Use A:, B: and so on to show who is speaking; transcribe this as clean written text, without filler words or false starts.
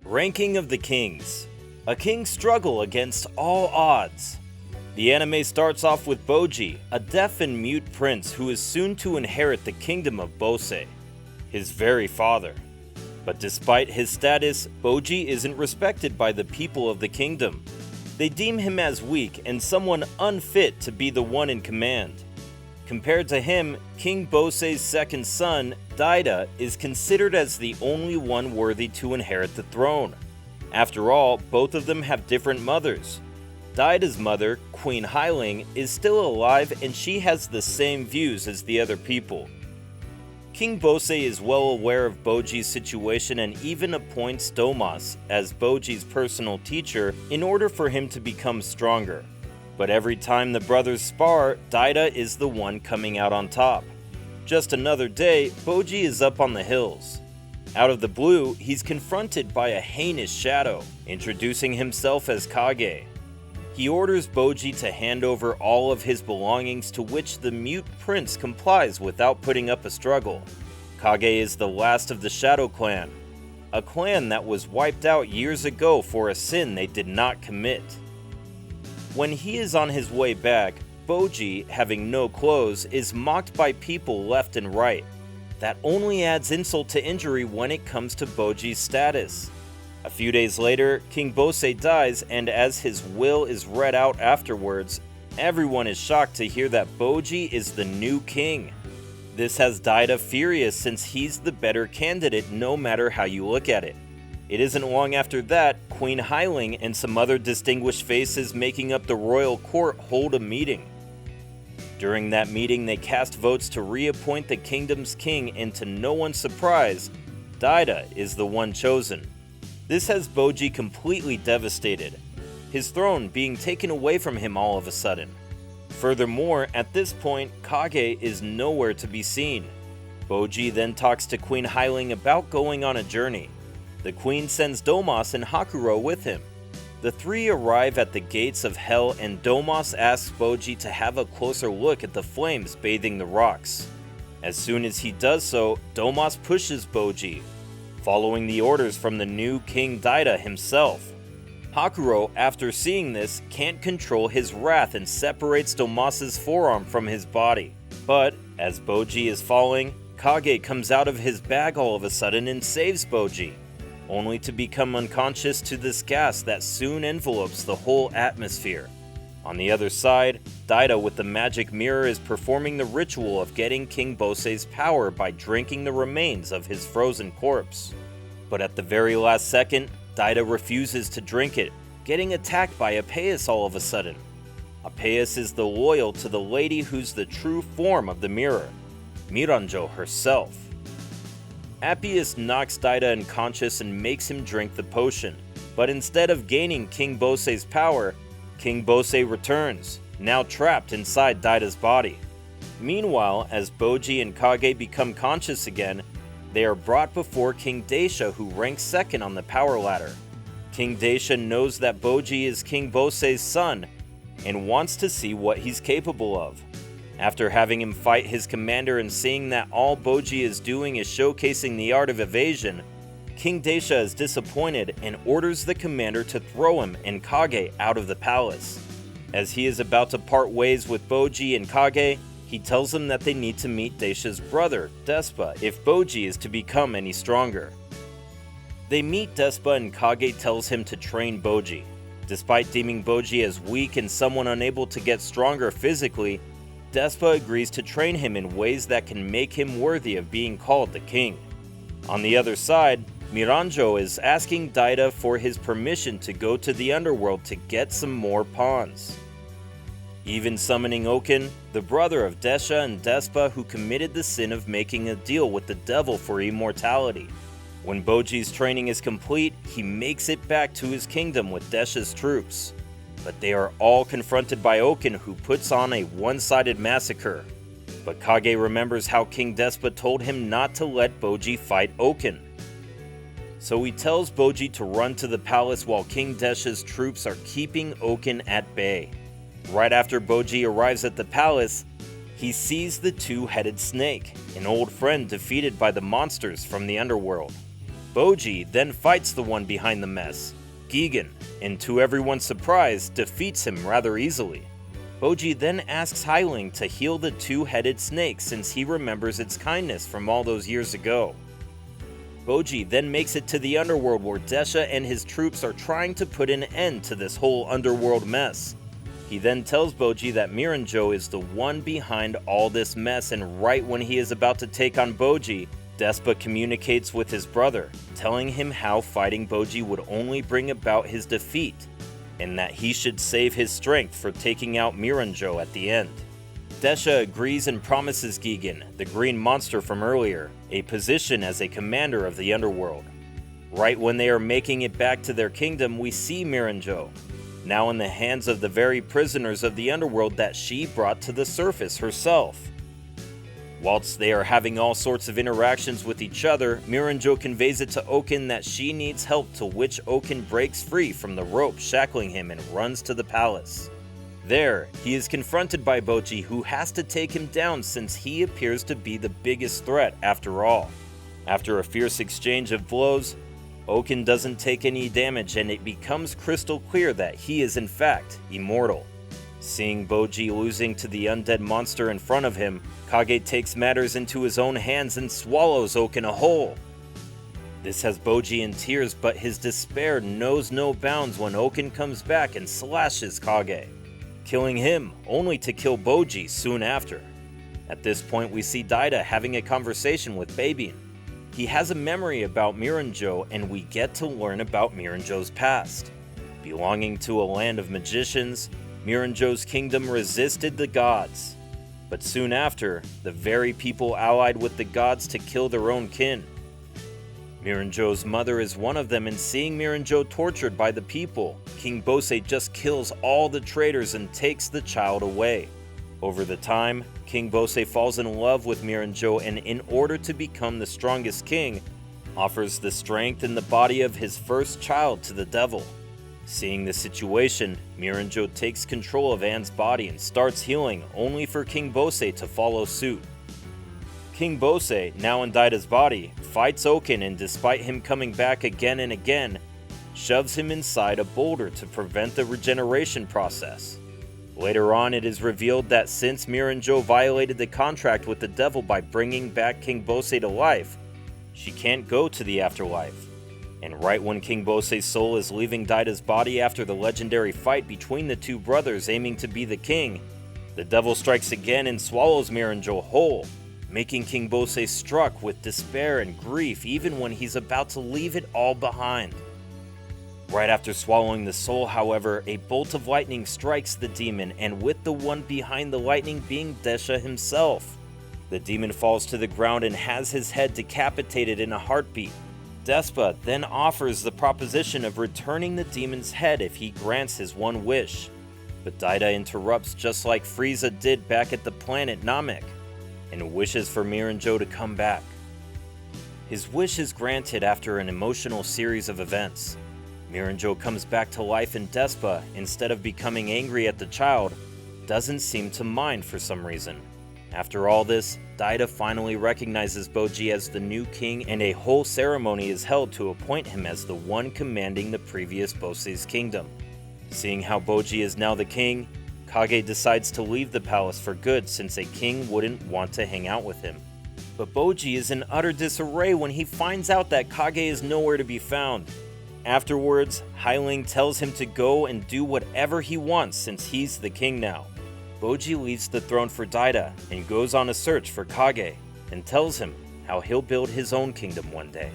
A: Ranking of the Kings. A king's struggle against all odds. The anime starts off with Bojji, a deaf and mute prince who is soon to inherit the kingdom of Bosse, his very father. But despite his status, Bojji isn't respected by the people of the kingdom. They deem him as weak and someone unfit to be the one in command. Compared to him, King Bosse's second son, Daida, is considered as the only one worthy to inherit the throne. After all, both of them have different mothers. Daida's mother, Queen Hiling, is still alive and she has the same views as the other people. King Bosse is well aware of Bojji's situation and even appoints Domas as Bojji's personal teacher in order for him to become stronger. But every time the brothers spar, Daida is the one coming out on top. Just another day, Bojji is up on the hills. Out of the blue, he's confronted by a heinous shadow, introducing himself as Kage. He orders Bojji to hand over all of his belongings, to which the mute prince complies without putting up a struggle. Kage is the last of the Shadow Clan, a clan that was wiped out years ago for a sin they did not commit. When he is on his way back, Bojji, having no clothes, is mocked by people left and right. That only adds insult to injury when it comes to Bojji's status. A few days later, King Bosse dies, and as his will is read out afterwards, everyone is shocked to hear that Bojji is the new king. This has Daida furious since he's the better candidate no matter how you look at it. It isn't long after that, Queen Hiling and some other distinguished faces making up the royal court hold a meeting. During that meeting, they cast votes to reappoint the kingdom's king, and to no one's surprise, Daida is the one chosen. This has Bojji completely devastated, his throne being taken away from him all of a sudden. Furthermore, at this point, Kage is nowhere to be seen. Bojji then talks to Queen Hiling about going on a journey. The queen sends Domas and Hakuro with him. The three arrive at the gates of hell, and Domas asks Bojji to have a closer look at the flames bathing the rocks. As soon as he does so, Domas pushes Bojji, following the orders from the new King Daida himself. Hakuro, after seeing this, can't control his wrath and separates Domas's forearm from his body. But, as Bojji is falling, Kage comes out of his bag all of a sudden and saves Bojji, only to become unconscious to this gas that soon envelopes the whole atmosphere. On the other side, Daida with the magic mirror is performing the ritual of getting King Bosse's power by drinking the remains of his frozen corpse. But at the very last second, Daida refuses to drink it, getting attacked by Appoints all of a sudden. Appoints is the loyal to the lady who's the true form of the mirror, Miranjo herself. Appoints knocks Daida unconscious and makes him drink the potion, but instead of gaining King Bosse's power, King Bosse returns, now trapped inside Daida's body. Meanwhile, as Bojji and Kage become conscious again, they are brought before King Daisha, who ranks second on the power ladder. King Daisha knows that Bojji is King Bosse's son and wants to see what he's capable of. After having him fight his commander and seeing that all Bojji is doing is showcasing the art of evasion, King Daisha is disappointed and orders the commander to throw him and Kage out of the palace. As he is about to part ways with Bojji and Kage, he tells them that they need to meet Daisha's brother, Despised, if Bojji is to become any stronger. They meet Despised and Kage tells him to train Bojji. Despite deeming Bojji as weak and someone unable to get stronger physically, Despised agrees to train him in ways that can make him worthy of being called the king. On the other side, Miranjo is asking Daida for his permission to go to the underworld to get some more pawns. Even summoning Oken, the brother of Desha and Despa, who committed the sin of making a deal with the devil for immortality. When Bojji's training is complete, he makes it back to his kingdom with Desha's troops. But they are all confronted by Oken, who puts on a one-sided massacre. But Kage remembers how King Despa told him not to let Bojji fight Oken. So he tells Bojji to run to the palace while King Desha's troops are keeping Oken at bay. Right after Bojji arrives at the palace, he sees the two-headed snake, an old friend defeated by the monsters from the underworld. Bojji then fights the one behind the mess, Kage, and to everyone's surprise, defeats him rather easily. Bojji then asks Hiling to heal the two-headed snake since he remembers its kindness from all those years ago. Bojji then makes it to the underworld where Desha and his troops are trying to put an end to this whole underworld mess. He then tells Bojji that Miranjo is the one behind all this mess, and right when he is about to take on Bojji, Despa communicates with his brother, telling him how fighting Bojji would only bring about his defeat, and that he should save his strength for taking out Miranjo at the end. Desha agrees and promises Kage, the green monster from earlier, a position as a commander of the underworld. Right when they are making it back to their kingdom, we see Miranjo, now in the hands of the very prisoners of the underworld that she brought to the surface herself. Whilst they are having all sorts of interactions with each other, Miranjo conveys it to Oaken that she needs help, to which Oaken breaks free from the rope shackling him and runs to the palace. There, he is confronted by Bojji, who has to take him down since he appears to be the biggest threat after all. After a fierce exchange of blows, Oaken doesn't take any damage and it becomes crystal clear that he is in fact immortal. Seeing Bojji losing to the undead monster in front of him, Kage takes matters into his own hands and swallows Oaken whole. This has Bojji in tears, but his despair knows no bounds when Oaken comes back and slashes Kage, killing him only to kill Bojji soon after. At this point we see Daida having a conversation with Babin. He has a memory about Miranjo and we get to learn about Miranjo's past. Belonging to a land of magicians, Miranjo's kingdom resisted the gods. But soon after, the very people allied with the gods to kill their own kin. Miranjo's mother is one of them, and seeing Miranjo tortured by the people, King Bosse just kills all the traitors and takes the child away. Over the time, King Bosse falls in love with Miranjo and in order to become the strongest king, offers the strength in the body of his first child to the devil. Seeing the situation, Miranjo takes control of Anne's body and starts healing, only for King Bosse to follow suit. King Bosse, now in Daida's body, fights Oaken and despite him coming back again and again, shoves him inside a boulder to prevent the regeneration process. Later on, it is revealed that since Miranjo violated the contract with the devil by bringing back King Bosse to life, she can't go to the afterlife. And right when King Bosse's soul is leaving Daida's body after the legendary fight between the two brothers aiming to be the king, the devil strikes again and swallows Miranjo whole, making King Bosse struck with despair and grief even when he's about to leave it all behind. Right after swallowing the soul, however, a bolt of lightning strikes the demon, and with the one behind the lightning being Desha himself. The demon falls to the ground and has his head decapitated in a heartbeat. Despa then offers the proposition of returning the demon's head if he grants his one wish. But Daida interrupts just like Frieza did back at the planet Namek, and wishes for Miranjo to come back. His wish is granted after an emotional series of events. Miranjo comes back to life and Despa, instead of becoming angry at the child, doesn't seem to mind for some reason. After all this, Daida finally recognizes Bojji as the new king and a whole ceremony is held to appoint him as the one commanding the previous Bosse's kingdom. Seeing how Bojji is now the king, Kage decides to leave the palace for good since a king wouldn't want to hang out with him. But Bojji is in utter disarray when he finds out that Kage is nowhere to be found. Afterwards, Hiling tells him to go and do whatever he wants since he's the king now. Bojji leaves the throne for Daida and goes on a search for Kage and tells him how he'll build his own kingdom one day.